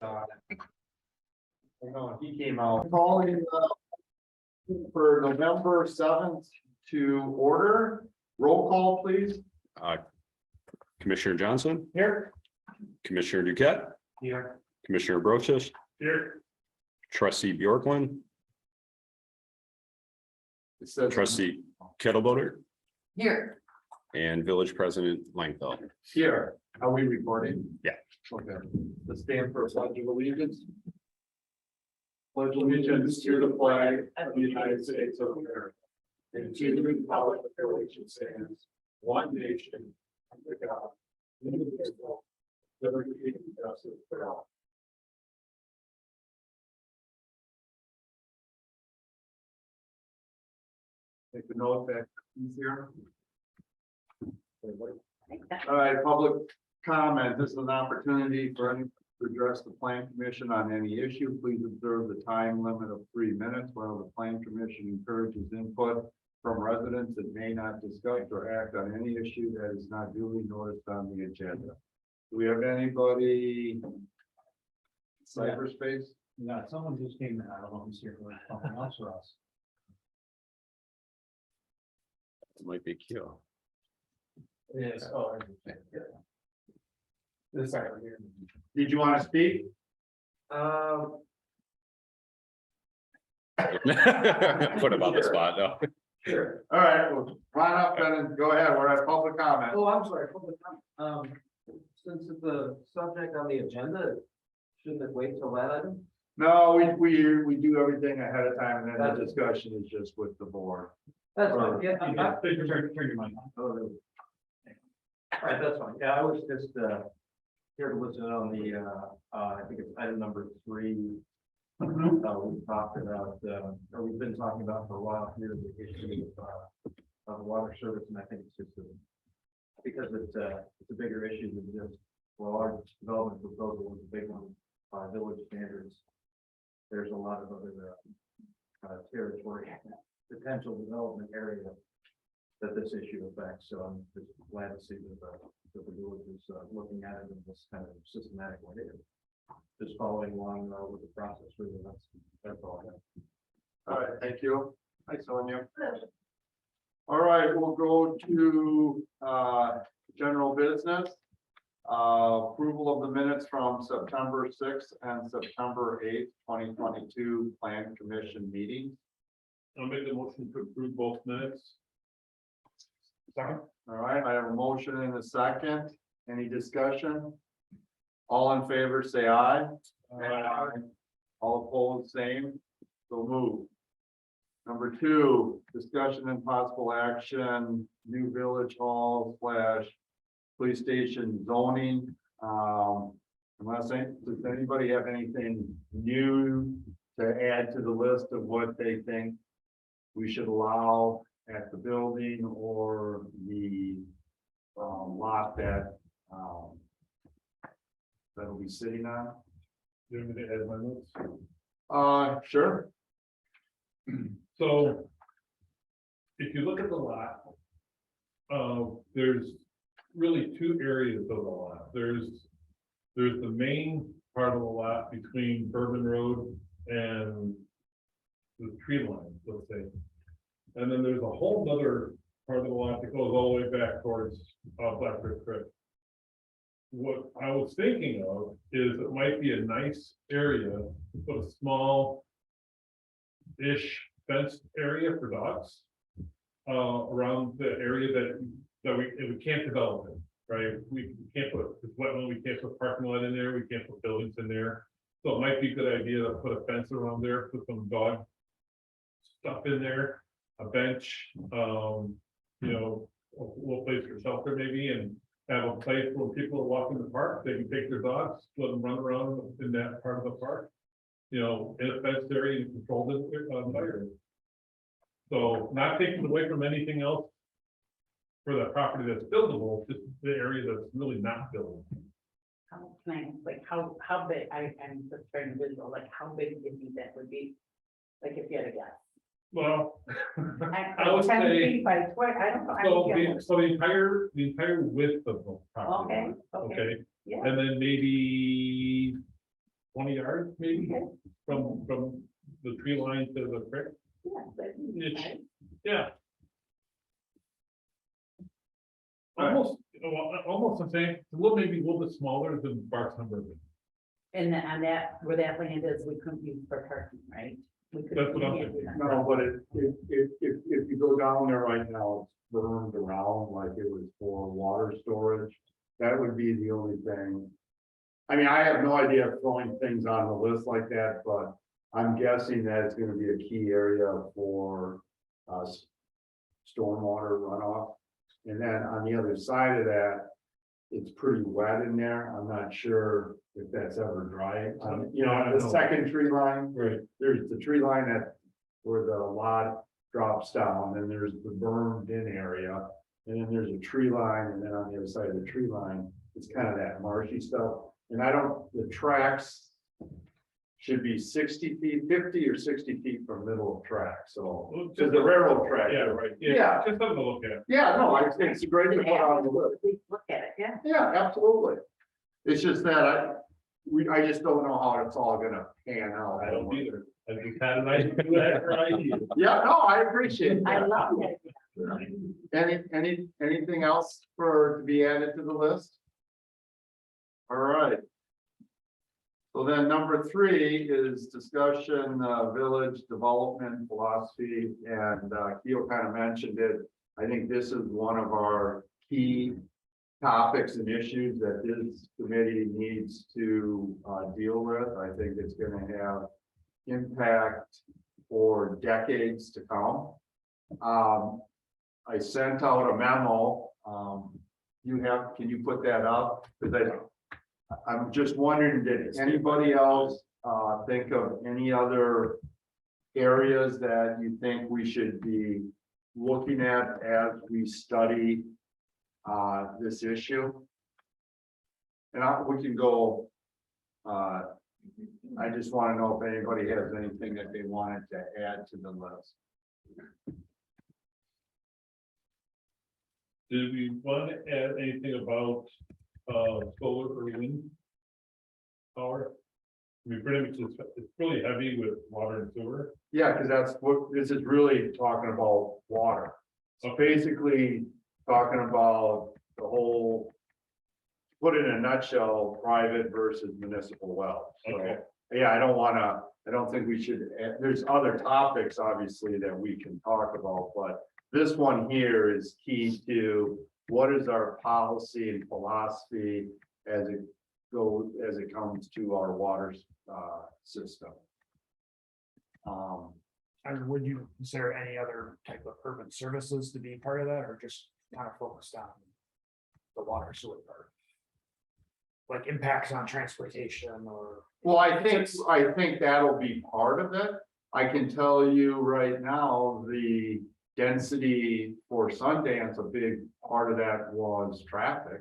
I know, he came out. Calling for November 7th to order. Roll call, please. Commissioner Johnson, Here. Commissioner Duquette, Here. Commissioner Brochus, Here. Trustee Bjorklund, It says Trustee Kettleboder, Here. and Village President Langfeld. here. Are we recording? Yeah. Okay. Let's stand for a pledge of allegiance. Pledge allegiance to the flag of the United States of America and to the republic for which it stands, one nation, under God, indivisible, liberty and justice for all. Make the note that he's here. All right, public comment. This is an opportunity for anyone to address the plan commission on any issue. Please observe the time limit of 3 minutes while the plan commission encourages input from residents that may not discuss or act on any issue that is not duly noticed on the agenda. Do we have anybody? Cyberspace? No, someone just came in. I don't know who's here for something else for us. It might be Q. Yes. Oh, this side right here. Did you want to speak? Put him on the spot, though. Sure. All right, well, run up and go ahead. We're at public comment. Oh, I'm sorry. Public comment. Since it's a subject on the agenda, shouldn't it wait till that item? No, we do everything ahead of time, and then the discussion is just with the board. That's fine. Yeah, turn your mic on. Oh, really? All right, that's fine. Yeah, I was just here to listen on the I think it's item number 3. We talked about, or we've been talking about for a while here, the issue of water service, and I think it's just because it's a bigger issue than just, well, our development proposal was a big one by village standards. There's a lot of other territory, potential development area that this issue affects. So I'm just glad to see that the village is looking at it in this kind of systematic way. Just following along with the process. Really, that's all I have. All right, thank you. Hi, Sonia. All right, we'll go to general business. Approval of the minutes from September 6th and September 8th, 2022 Plan Commission meetings. I'll make the motion to approve both minutes. Second. All right, I have a motion and a second. Any discussion? All in favor, say aye. Aye. All opposed, same. So move. Number 2, discussion and possible action, new village hall / police station zoning. Does anybody have anything new to add to the list of what they think we should allow at the building or the lot that that'll be sitting on? Do you want me to add my notes? Sure. So if you look at the lot, there's really 2 areas of the lot. There's the main part of the lot between Bourbon Road and the tree line, let's say. And then there's a whole other part of the lot that goes all the way back towards Blackbird Creek. What I was thinking of is it might be a nice area to put a small-ish fenced area for dogs around the area that we can't develop it, right? We can't put it's wetland, we can't put parking lot in there, we can't put buildings in there. So it might be a good idea to put a fence around there, put some dog stuff in there, a bench, a little place for shelter maybe, and have a place where people are walking the park, they can take their dogs, let them run around in that part of the park, in a fenced area and controlled environment. So not taking away from anything else for that property that's buildable, just the area that's really not buildable. How big, I'm just trying to visual, like how big do you think that would be? Like if you had a guess. Well, I would 10 say- feet by 20, I don't know. so the entire width of the property. Okay, line, okay. Okay, Yeah, and then maybe 20 yards maybe from the tree line to the creek. Yeah, but- It's- Yeah. Almost the same, a little, maybe a little bit smaller than Barks number. And on that, where that land is, we couldn't use for parking, right? We couldn't- That's what I'm we can't do that. No, but if you go down there right now, it's burned around like it was for water storage. That would be the only thing. I mean, I have no idea of throwing things on the list like that, but I'm guessing that it's gonna be a key area for stormwater runoff. And then on the other side of that, it's pretty wet in there. I'm not sure if that's ever dry. You know, the second tree line, Right. there's the tree line that where the lot drops down, and there's the burned in area. And then there's a tree line, and then on the other side of the tree line, it's kind of that marshy stuff. And the tracks should be 60 feet, 50 or 60 feet from middle of track, so. Because the railroad track. Yeah, right. Yeah. Just something to look at. Yeah, no, I think it's great to put on the list. We look at it, yeah. Yeah, absolutely. It's just that I just don't know how it's all gonna pan out. I don't either. I just had an idea. Yeah, no, I appreciate I that. love it. Anything else to be added to the list? All right. So then number 3 is discussion, village development philosophy, and Keel kind of mentioned it. I think this is one of our key topics and issues that this committee needs to deal with. I think it's going to have impact for decades to come. I sent out a memo. Can you put that up? Because I'm just wondering, did anybody else think of any other areas that you think we should be looking at as we study this issue? And we can go, I just want to know if anybody has anything that they wanted to add to the list. Do we want to add anything about solar or wind power? I mean, pretty much it's really heavy with water and sewer. Yeah, because that's what this is really talking about, water. So basically talking about the whole, put it in a nutshell, private versus municipal wells. So, Okay. yeah, I don't think we should, there's other topics obviously that we can talk about, but this one here is key to what is our policy and philosophy as it comes to our water system. And would you consider any other type of urban services to be part of that, or just kind of focused on the water sewer part? Like impacts on transportation or? Well, I think that'll be part of it. I can tell you right now, the density for Sundance, a big part of that was traffic.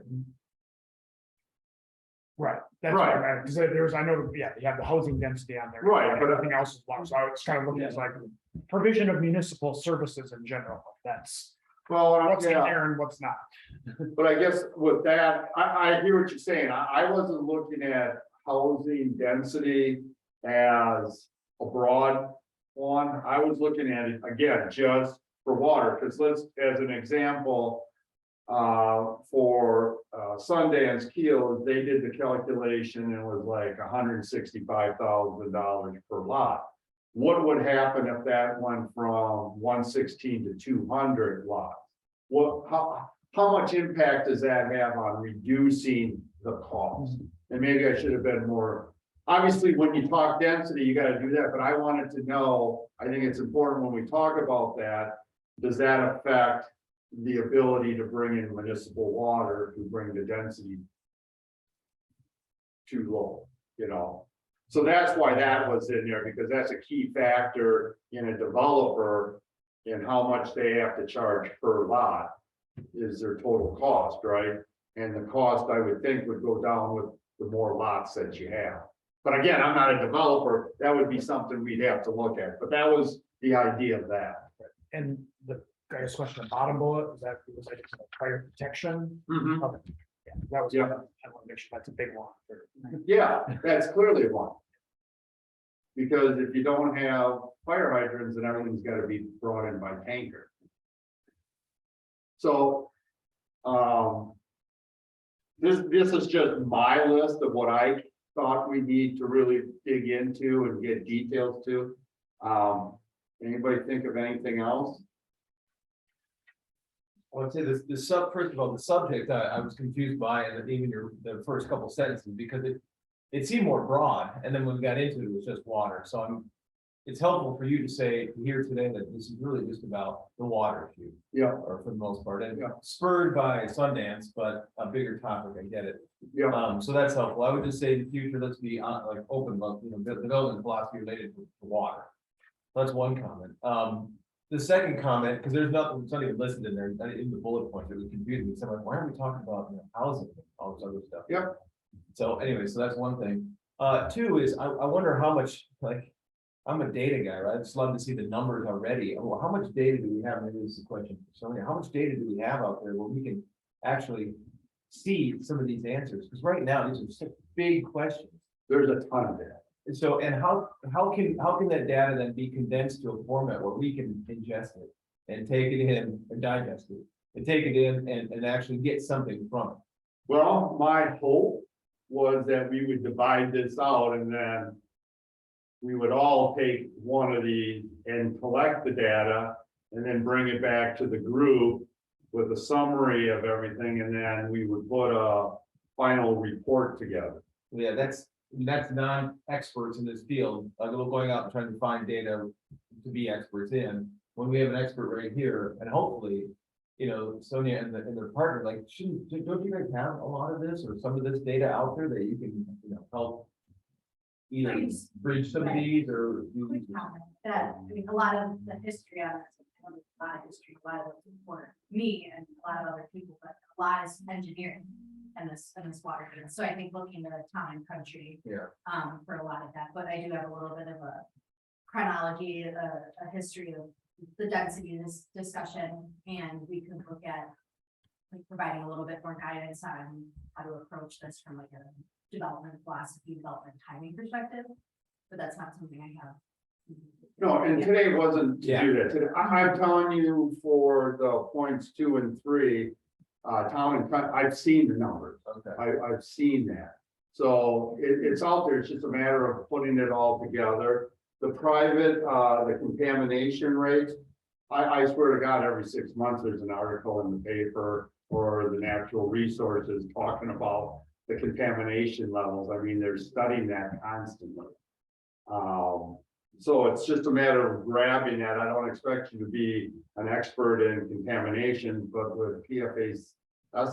Right, that's Right. what I meant, because there's, I know, yeah, you have the housing density on there. Right, but- everything else is blocked, so I was kind of looking at like provision of municipal services in general, that's Well, what's in yeah. there and what's not. But I guess with that, I hear what you're saying. I wasn't looking at housing density as a broad one. I was looking at it again, just for water, because as an example, for Sundance Keel, they did the calculation and it was like $165,000 per lot. What would happen if that went from 116 to 200 lots? How much impact does that have on reducing the cost? And maybe I should have been more, obviously, when you talk density, you gotta do that, but I wanted to know, I think it's important when we talk about that, does that affect the ability to bring in municipal water to bring the density too low, you know? So that's why that was in there, because that's a key factor in a developer in how much they have to charge per lot is their total cost, right? And the cost, I would think, would go down with the more lots that you have. But again, I'm not a developer. That would be something we'd have to look at, but that was the idea of that. And the, I guess question, the bottom bullet, is that because I just fire protection? Okay. That was, Yeah. I want to make sure that's a big one. Yeah, that's clearly one. Because if you don't have fire hydrants, then everything's gotta be brought in by tanker. So, this is just my list of what I thought we need to really dig into and get details to. Anybody think of anything else? I would say this, first of all, the subject I was confused by, and even the first couple sentences, because it seemed more broad, and then when we got into it, it was just water, so it's helpful for you to say here today that this is really just about the water issue. Yeah. Or for the most part, and Yeah. spurred by Sundance, but a bigger topic, I get it. Yeah, So that's helpful. I would just say in the future, let's be like open, about, development philosophy related to water. That's one comment. The second comment, because there's nothing, it's not even listed in there, in the bullet points, it was confusing me. So I'm like, why are we talking about housing, and all this other stuff? Yeah. So anyway, so that's one thing. Two is, I wonder how much, like, I'm a data guy, right? I'd just love to see the numbers already. Well, how much data do we have? Maybe this is a question for Sonia. How much data do we have out there where we can actually see some of these answers? Because right now, these are such big questions. there's a ton of that. And so, and how can that data then be condensed to a format where we can ingest it and take it in and digest it and take it in and actually get something from it? Well, my hope was that we would divide this out and then we would all take one of these and collect the data and then bring it back to the group with a summary of everything, and then we would put a final report together. Yeah, that's non-experts in this field, like we're going out and trying to find data to be experts in. When we have an expert right here, and hopefully, Sonia and their partner, like, don't you guys have a lot of this or some of this data out there that you can, help either bridge some of these or. Quick comment that, I mean, a lot of the history on this, a lot of history, a lot of it's for me and a lot of other people, but a lot is engineering and this water data. So I think looking at town and country. Yeah. For a lot of that, but I do have a little bit of a chronology, a history of the density of this discussion, and we can look at like providing a little bit more guidance on how to approach this from like a development philosophy, development timing perspective, but that's not something I have. No, and today wasn't to Yeah. do that. Today, I'm telling you for the points 2 and 3, town and I've seen the numbers. Okay. I've seen that. So it's out there. It's just a matter of putting it all together. The private, the contamination rates, I swear to God, every 6 months, there's an article in the paper or the natural resources talking about the contamination levels. I mean, they're studying that constantly. So it's just a matter of grabbing that. I don't expect you to be an expert in contamination, but with PFAS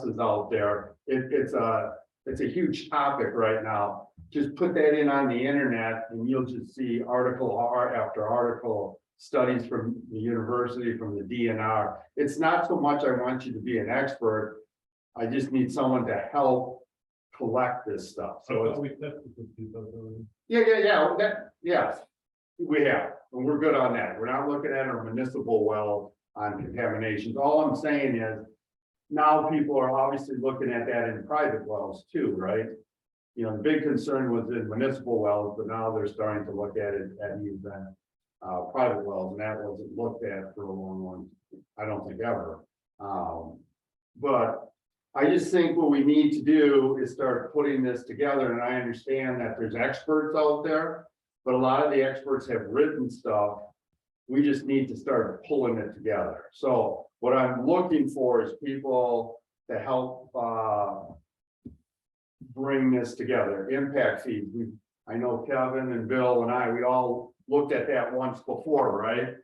is out there, it's a huge topic right now. Just put that in on the internet and you'll just see article after article, studies from the university, from the DNR. It's not so much I want you to be an expert. I just need someone to help collect this stuff. So it's, we tested this feasibility. yes, we have, and we're good on that. We're not looking at our municipal well on contaminations. All I'm saying is now people are obviously looking at that in private wells too, right? The big concern was in municipal wells, but now they're starting to look at it at even private wells, and that wasn't looked at for a long, I don't think ever. But I just think what we need to do is start putting this together, and I understand that there's experts out there, but a lot of the experts have written stuff. We just need to start pulling it together. So what I'm looking for is people to help bring this together. Impact fees. I know Kevin and Bill and we all looked at that once before, right?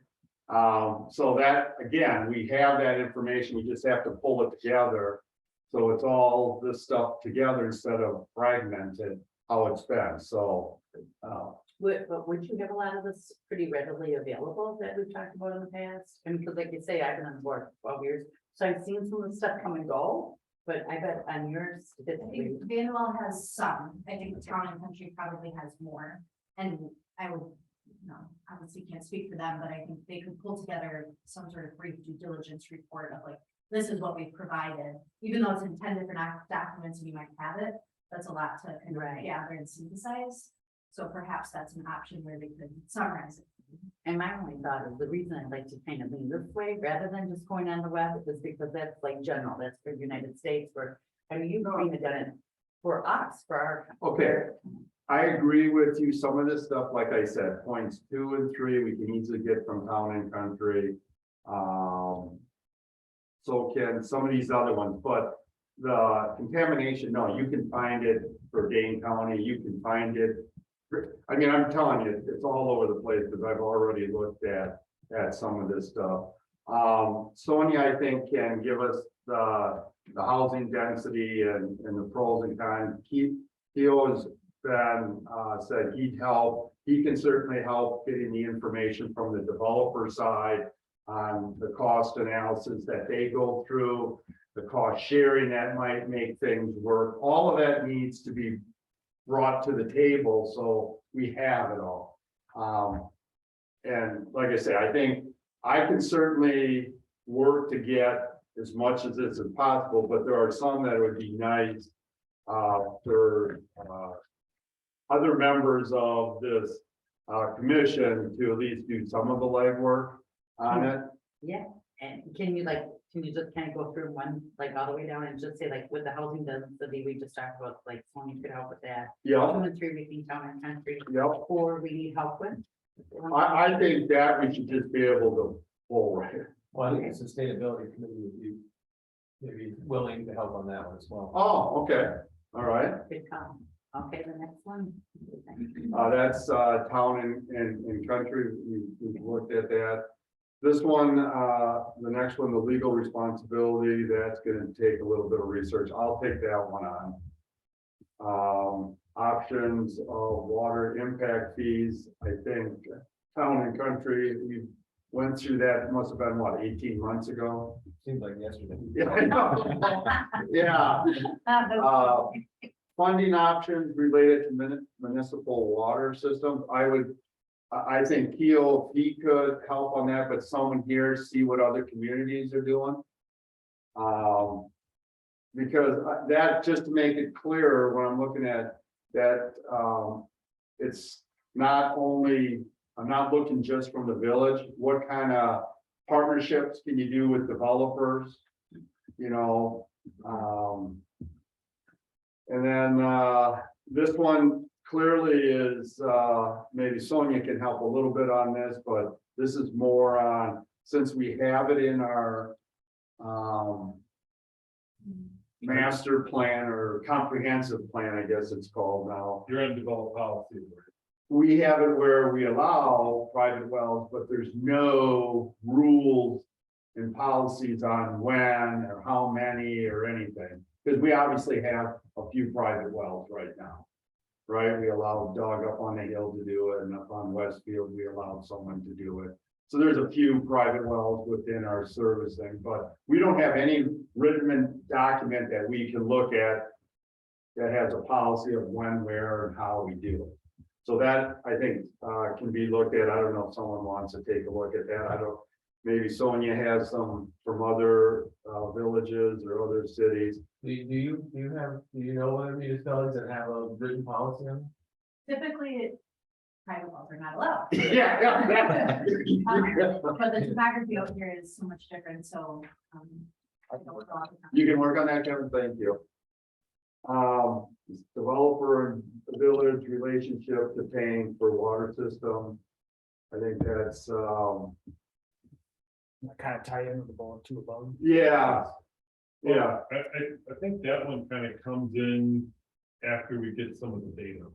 So that, again, we have that information. We just have to pull it together. So it's all this stuff together instead of fragmented how it's been. So, But would you have a lot of this pretty readily available that we've talked about in the past? And because like you say, I've been on board for 12 years, so I've seen some of the stuff come and go, but I bet on yours. I think Vanwell has some, I think Town and Country probably has more, and I would, obviously can't speak for them, but I think they could pull together some sort of brief due diligence report of like this is what we've provided, even though it's in 10 different documents and you might have it, that's a lot to kind Right. of gather and synthesize. So perhaps that's an option where we could summarize it. And my only thought is the reason I'd like to kind of lean this way rather than just going on the web is because that's like general, that's for the United States where, I mean, you've kind of done it for us, for our. Okay. I agree with you. Some of this stuff, like I said, points 2 and 3, we can easily get from town and country. So can some of these other ones, but the contamination, no, you can find it for Dane County, you can find it. I mean, I'm telling you, it's all over the place because I've already looked at some of this stuff. Sonia, I think, can give us the housing density and the pros and cons. He always been, said he'd help. He can certainly help getting the information from the developer side on the cost analysis that they go through, the cost sharing that might make things work. All of that needs to be brought to the table, so we have it all. And like I say, I think I can certainly work to get as much as this is possible, but there are some that would be nice for other members of this commission to at least do some of the legwork on it. Yeah, and can you just kind of go through one, like all the way down and just say like with the housing density, we just talked about, like, Sonia could help with that. 2 Yeah, and 3, we think town and country, yeah. 4, we need help with. I think that we should just be able to pull right. Well, I think the sustainability committee would be maybe willing to help on that one as well. Oh, okay, all right. Good call. Okay, the next one. That's town and country. We've looked at that. This one, the next one, the legal responsibility, that's gonna take a little bit of research. I'll take that one on. Options of water impact fees, I think town and country, we went through that, must have been what, 18 months ago? Seems like yesterday. Yeah, I know. Yeah. Funding options related to municipal water systems, I think Keel, he could help on that, but someone here see what other communities are doing. Because that, just to make it clearer, when I'm looking at that, it's not only, I'm not looking just from the village, what kind of partnerships can you do with developers? You know, and then this one clearly is, maybe Sonia can help a little bit on this, but this is more on, since we have it in our master plan or comprehensive plan, I guess it's called now. You're undeveloped policy. We have it where we allow private wells, but there's no rules and policies on when or how many or anything. Because we obviously have a few private wells right now, right? We allow Doug up on the hill to do it, and up on Westfield, we allow someone to do it. So there's a few private wells within our servicing, but we don't have any written document that we can look at that has a policy of when, where, and how we do it. So that, I think, can be looked at. I don't know if someone wants to take a look at that. I don't, maybe Sonia has some from other villages or other cities. Do you know other municipalities that have a written policy on Typically, private wells are not allowed. Yeah. But the topography out here is so much different, so. I don't know what all the time. You can work on that, Kevin, thank you. Developer and village relationship to paying for water system. I think that's, Kind of tie in with the ball two above. yeah. Yeah, I think that one kind of comes in after we get some of the data,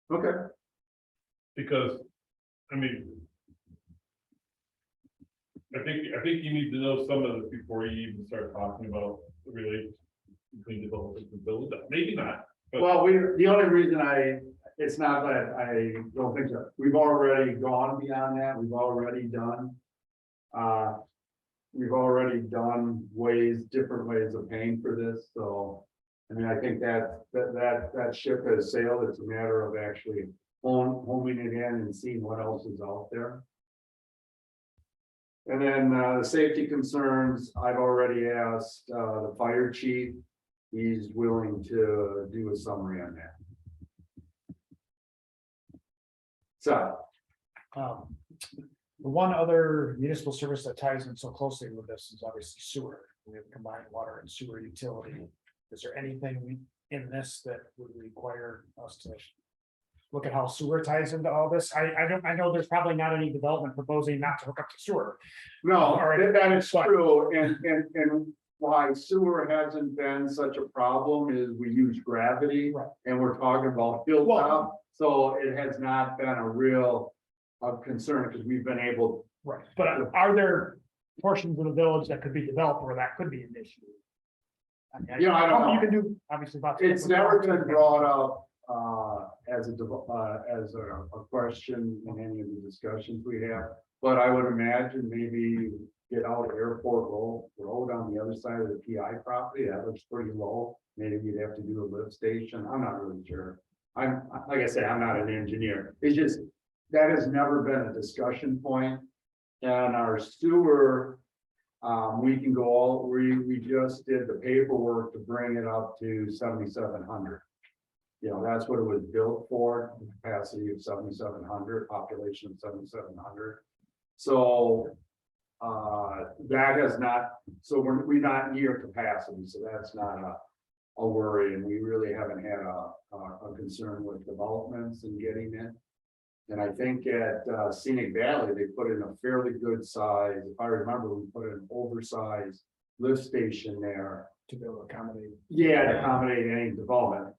okay, because, I mean. I think you need to know some of this before you even start talking about the relationship between developers and village, maybe not. But well, the only reason it's not that I don't think so, we've already gone beyond that, we've already done different ways of paying for this, so. I mean, I think that ship has sailed, it's a matter of actually homing it in and seeing what else is out there. And then, the safety concerns, I've already asked, the fire chief. He's willing to do a summary on that. So, The one other municipal service that ties in so closely with this is obviously sewer. We have combined water and sewer utility. Is there anything in this that would require us to look at how sewer ties into all this? I know there's probably not any development proposing not to hook up to sewer. no, All right. that is true, and why sewer hasn't been such a problem is we use gravity. Right. And we're talking about hilltop, Well- so it has not been a real concern, because we've been able. Right. But are there portions of the village that could be developed where that could be an issue? Yeah, I don't know. You can do, obviously. lots of It's different never things. been brought up, as a question in any of the discussions we have. But I would imagine maybe get out Airport Road on the other side of the PI property, that looks pretty low. Maybe you'd have to do a lift station, I'm not really sure. Like I said, I'm not an engineer, it's just, that has never been a discussion point. And our sewer, we can go all, we just did the paperwork to bring it up to 7,700. You know, that's what it was built for, capacity of 7,700, population of 7,700. So, that has not, so we're not near capacity, so that's not a worry, and we really haven't had a concern with developments and getting it. And I think at Scenic Valley, they put in a fairly good size, if I remember, we put an oversized lift station there. To be able to accommodate. Yeah, to accommodate any development.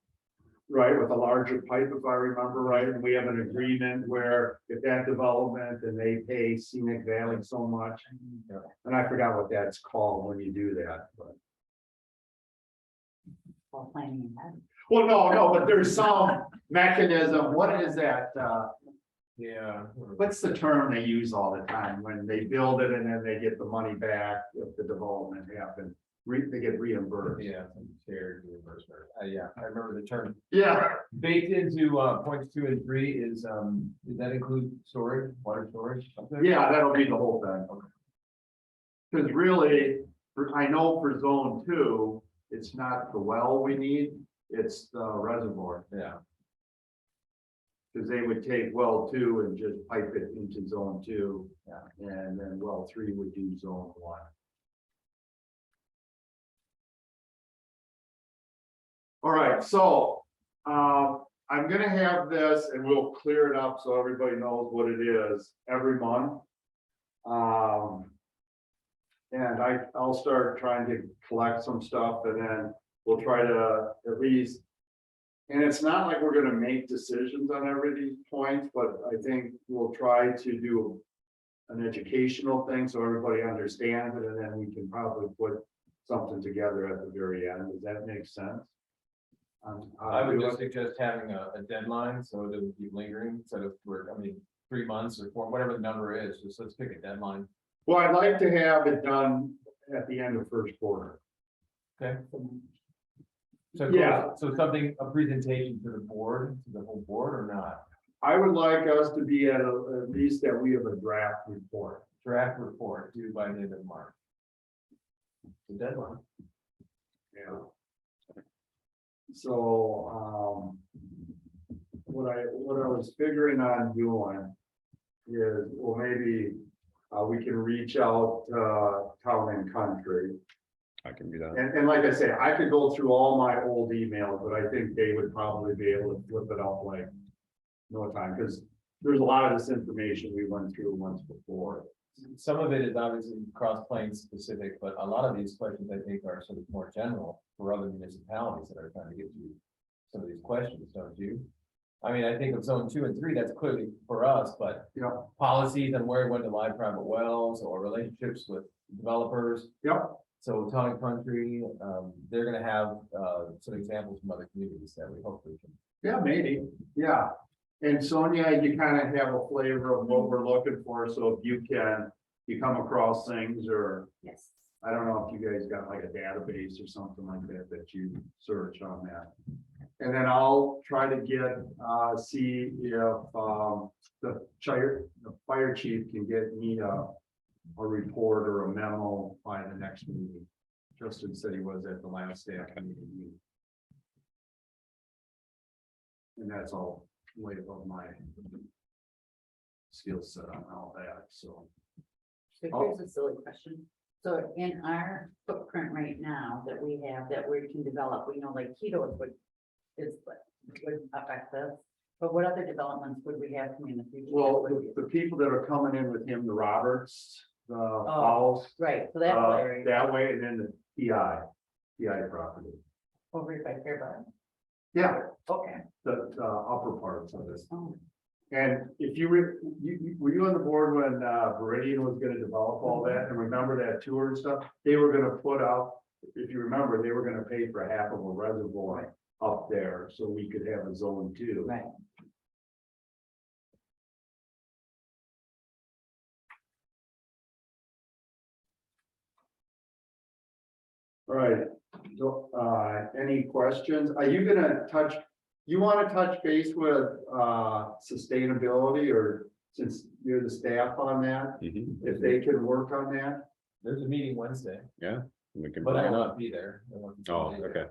Right, with a larger pipe, if I remember right, and we have an agreement where if that development and they pay Scenic Valley so much. And I forgot what that's called when you do that, but. While planning ahead. Well, no, but there's some mechanism, what is that, Yeah. what's the term they use all the time, when they build it and then they get the money back if the development happened, they get reimbursed. Yeah, some shared reimbursement. Yeah, I remember the term. Yeah, Baked into points 2 and 3 is, does that include storage, water storage? yeah, that'll be the whole thing. Cause really, I know for zone 2, it's not the well we need, it's the reservoir. Yeah. Cause they would take well 2 and just pipe it into zone 2. Yeah. And then well 3 would do zone 1. All right, so, I'm gonna have this and we'll clear it up so everybody knows what it is every month. And I'll start trying to collect some stuff and then we'll try to at least. And it's not like we're gonna make decisions on every of these points, but I think we'll try to do an educational thing so everybody understands it, and then we can probably put something together at the very end. Does that make sense? I would just suggest having a deadline, so it doesn't keep lingering, instead of, 3 months or 4, whatever the number is, just let's pick a deadline. Well, I'd like to have it done at the end of first quarter. Okay. So, Yeah. so something, a presentation to the board, to the whole board or not? I would like us to be at least that we have a draft report. Draft report due by the end of March. The deadline. Yeah. So, what I was figuring on doing is, well, maybe we can reach out Town and Country. I can do that. And like I say, I could go through all my old emails, but I think they would probably be able to flip it up like no time, because there's a lot of this information we went through once before. Some of it is obviously cross-plane specific, but a lot of these questions I think are sort of more general for other municipalities that are trying to get through some of these questions, don't you? I mean, I think of zone 2 and 3, that's clearly for us, but Yep, policies on where when to live private wells or relationships with developers. yep. So Town and Country, they're gonna have some examples from other communities that we hopefully can. Yeah, maybe, yeah. And Sonia, you kind of have a flavor of what we're looking for, so if you come across things, or Yes. I don't know if you guys got like a database or something like that that you search on that. And then I'll try to get, see if the fire chief can get me a report or a memo by the next meeting. Justin said he was at the last staff meeting. And that's all way above my skill set on all that, so. So here's a silly question. So in our footprint right now that we have, that we can develop, we know like keto would affect this. But what other developments would we have coming in the future? Well, the people that are coming in with him, the Roberts, the Fowles, Right, so that whole area that way, and then the PI property. over by Fairburn. Yeah, Okay. the upper parts of this. Oh, And if you were, were you on the board when Viridian was gonna develop all that, and remember that tour and stuff? They were gonna put out, if you remember, they were gonna pay for half of a reservoir up there, so we could have a zone 2. right. All right, so, any questions? Are you gonna touch, you wanna touch base with, sustainability, or since you're the staff on that, Mhm. if they can work on that? There's a meeting Wednesday, Yeah. We can, but I will not be there. oh, okay,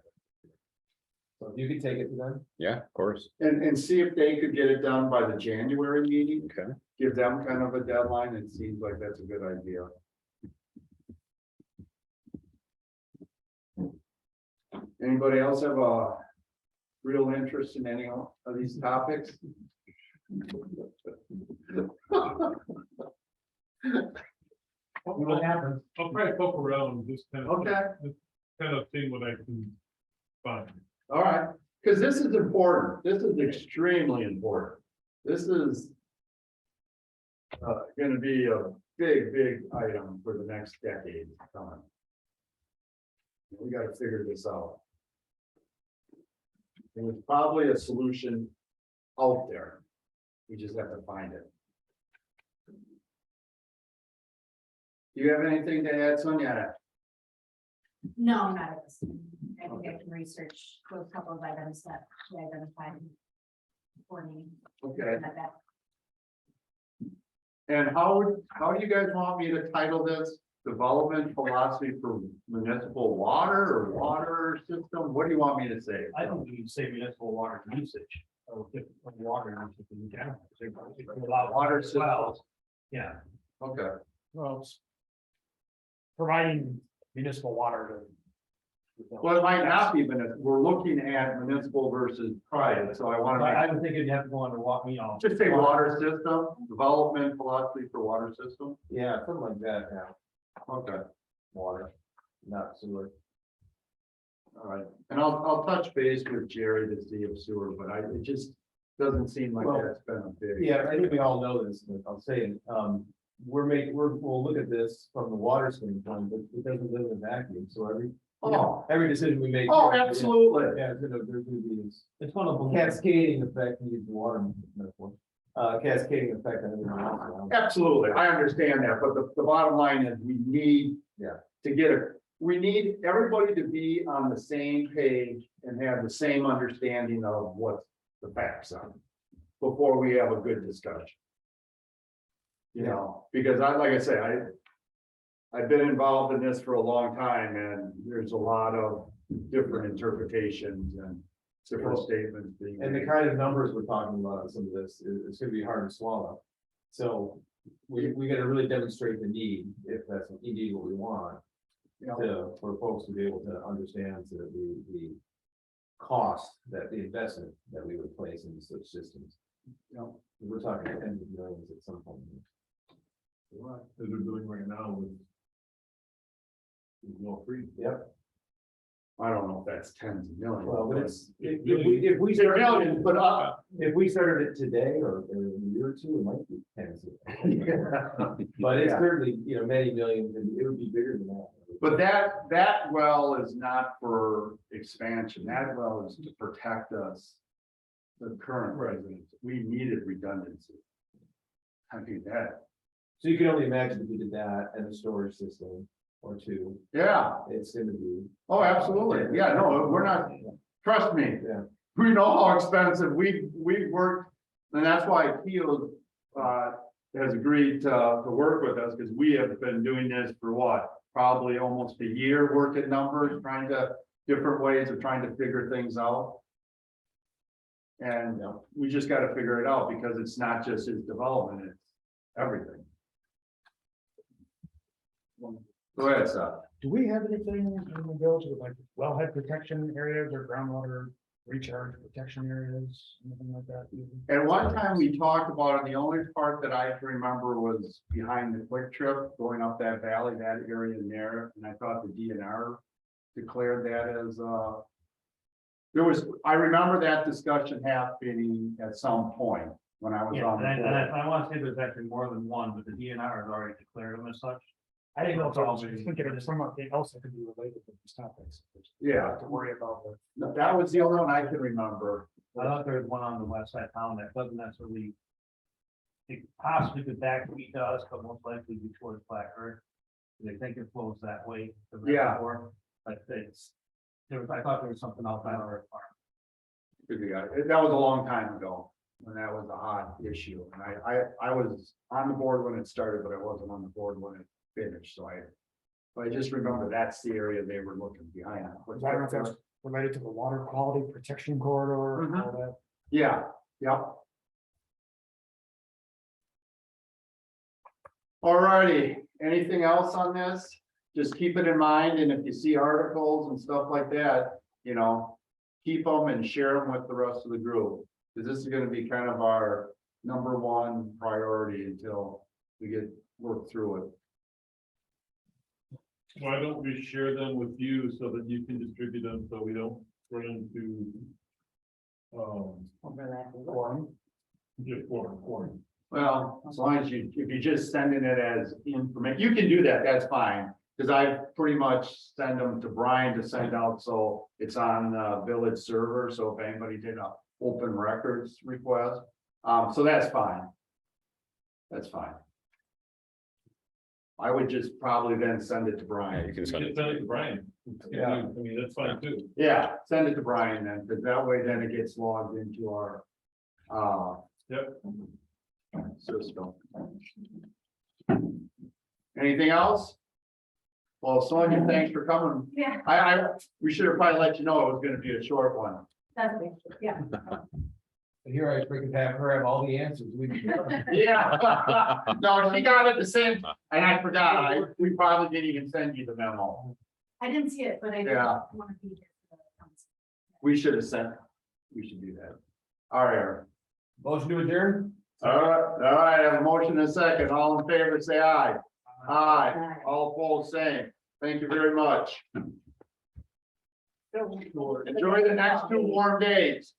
So if you could take it to them. yeah, of course, And see if they could get it done by the January meeting, okay. give them kind of a deadline, it seems like that's a good idea. Anybody else have a real interest in any of these topics? What happens? I'll try to poke around, just kind of. Okay. Kind of thing what I can find. All right, because this is important, this is extremely important, this is gonna be a big item for the next decade coming. We gotta figure this out. And there's probably a solution out there, we just have to find it. Do you have anything to add, Sonia? No, not at this. time. I think I can research those couple of items that we identified for me. Okay, Like that. and how do you guys want me to title this? Development philosophy for municipal water or water system? What do you want me to say? I don't need to say municipal water usage, or different water usage in general. A lot of Water wells. systems. Yeah, Okay, well, it's providing municipal water to. well, it might not be, but we're looking at municipal versus private, so I want I to would think you'd have to go under walk me off. just say water system, development philosophy for water system. Yeah, something like that, yeah, Okay, water, not sewer. all right, and I'll touch base with Jerry to see if sewer, but it just doesn't seem like Well, that's been a big. Yeah, I think we all know this, but I'll say it, we'll look at this from the water standpoint, but it doesn't live in a vacuum, so every decision we make. Oh, absolutely. Yeah, there's gonna be this, it's one of the cascading effect, we use the water metaphor, cascading effect on everything else around. Absolutely, I understand that, but the bottom line is we need. Yeah. To get it, we need everybody to be on the same page and have the same understanding of what the facts are. Before we have a good discussion. You know, because like I say, I've been involved in this for a long time, and there's a lot of different interpretations and different statements being And the made. kind of numbers we're talking about, in some of this, it's gonna be hard to swallow. So we gotta really demonstrate the need, if that's indeed what we want, You know, for folks to be able to understand the cost that the investment that we would place into such systems. you know, We're talking tens of millions at some point. As they're doing right now with. Well, free. Yep. I don't know if that's tens of millions. Well, but it's, If if we They're started, millions, but if we started it today or in a year or two, it might be tens of. But it's Yeah. certainly, many millions, and it would be bigger than that. But that well is not for expansion, that well is to protect us. The current residents, we needed redundancy. I mean, that, So you can only imagine if you did that and a storage system or two, yeah, it's gonna be. oh, absolutely, yeah, no, we're not, trust me. Yeah. We know how expensive we've worked, and that's why I feel, has agreed to work with us, because we have been doing this for what? Probably almost a year, working numbers, different ways of trying to figure things out. And we just gotta figure it out, because it's not just his development, it's everything. Go ahead, Seth. Do we have anything in the village with like wellhead protection areas or groundwater recharge protection areas, anything like that? At one time, we talked about it, the only part that I can remember was behind the Quick Trip, going up that valley, that area in there, and I thought the DNR declared that as, I remember that discussion happening at some point when I was Yeah, on and the board. I want to say there's actually more than one, but the DNR has already declared them as such. I didn't know if I was thinking of something else that could be related to these topics. Yeah, To worry about the. that was the only one I can remember. I thought there was one on the west side of town that doesn't necessarily. It possibly could back east to us, but most likely be towards Black Earth. They think it flows that way. to the Yeah. reservoir, But it's, I thought there was something else on our farm. Could be, that was a long time ago, when that was a hot issue, and I was on the board when it started, but I wasn't on the board when it finished, so I just remember that's the area they were looking behind. I don't know if that's related to the water quality protection corridor and all that. Yeah, yep. Alrighty, anything else on this? Just keep it in mind, and if you see articles and stuff like that, keep them and share them with the rest of the group. Because this is gonna be kind of our #1 priority until we get worked through it. Why don't we share them with you so that you can distribute them, so we don't run into. Just forum. Well, as long as if you're just sending it as information, you can do that, that's fine. Because I pretty much send them to Brian to send out, so it's on the village server, so if anybody did a open records request, so that's fine. That's fine. I would just probably then send it to Yeah, Brian. you can Just send send it. it to Brian. Yeah. I mean, that's fine too. Yeah, send it to Brian then, because that way then it gets logged into our Yep. system. Anything else? Well, Sonia, thanks for coming. Yeah, We should have probably let you know it was gonna be a short one. that's me, yeah. Here I freaking have her have all the answers. Yeah. No, she got it the same, and I forgot, we probably didn't even send you the memo. I didn't see it, but I didn't Yeah. want to be here for the council. We should have sent, we should do that. All right, Eric. Motion to adjourn? All right, I have a motion and a second, all in favor, say aye. Aye, Aye. all opposed, same, thank you very much. Enjoy the next 2 warm days.